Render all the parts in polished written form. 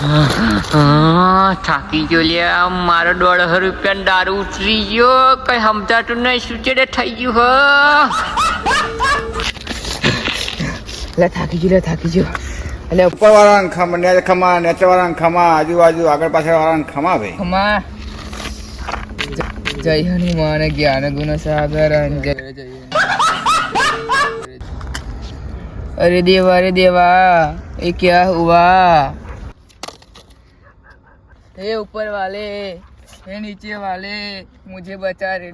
થાકી ગયો લ્યા મારો 1.5 રૂપિયા દારૂ ઉતરી ગયો કઈ સમજાતું નહીં શું ચેડે થઈ ગયું થાકી ગયો એટલે ઉપર વાળા ખમા નીચે વાળા ખમા આજુબાજુ આગળ પાછળ વાળા ખમા ભાઈ ખમા જય હનુમાન જ્ઞાન ગુણ સાગર જય अरे देवा ये क्या हुआ हे ऊपर वाले हे नीचे वाले मुझे बचा रे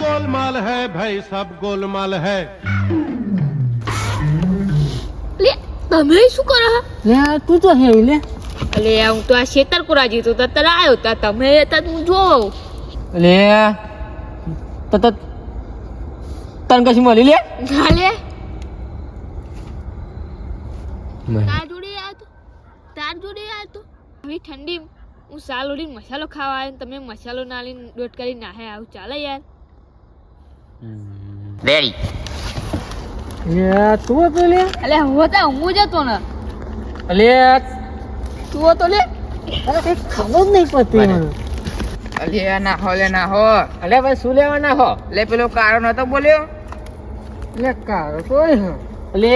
गोलमाल है भाई सब गोलमाल है લે તમે શું કરો છો? લે તું તો હે લે અલે હું તો આ શેતરપુરા જીતો તો તને આવ્યો તા તમે હતા હું જોઉં લે તો તને કશું મળી લે હાલે તાર જોડે આવ્યો તો હવે ઠંડી હું સાલ ઉડીને મસાલો ખાવા આવ્યો ને તમે મસાલો ના લઈને દોટ કરી નાહે આવું ચાલે યાર રેડી લે તું તો લે અલે હું તો હું જતો ને લે તું તો લે અરે કઈ ખબર જ નહીં પડતી મને અલે ના હો અલે ભાઈ શું લેવાના હો લે પેલો કારો નતો બોલ્યો લે કારો કોઈ હો લે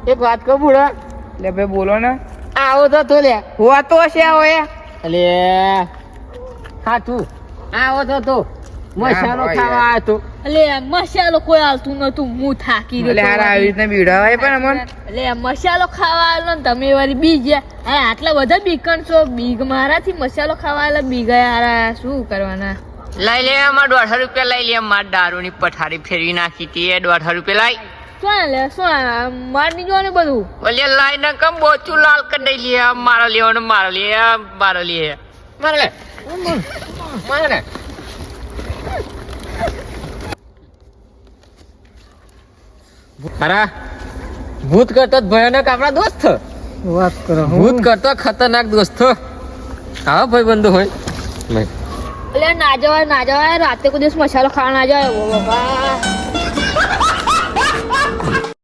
એક વાત કહું બુડા લે ભાઈ બોલો ને આવો તો લે હુઆ તો હશે આવો એ અલે હા તું આવો તો મસાલો હોય ખાવા આવ્યો તો અલે મસાલો કોઈ આવતું નતું હું થાકી એટલે હારા આવી રીતના બીડાવાય પણ અમન એટલે મસાલો ખાવા આવેલો ને તમે વારી બી ગયા હા આટલા બધા બીકણ છો બીગ મારાથી મસાલો ખાવા આવેલા બી ગયા હારા શું કરવાના લઈ લે અમાર 1.5 રૂપિયા લઈ લે માર દારૂની પથારી ફેરવી નાખી તી 1.5 રૂપિયા લઈ શું મારની જો ને બધું ઓલે લાઈ ના કમ બોચું લાલ કરી દઈ લે મારો લેવાનો મારો લે મારે અરે ભૂત કરતો ભયાનક આપણા દોસ્ત વાત કરો ભૂત કરતો ખતરનાક દોસ્ત હા ભાઈ બંધુ હોય એટલે ના જવાય રાતે કોઈ દિવસ મસાલો ખાવા ના જવાય ઓ બાબા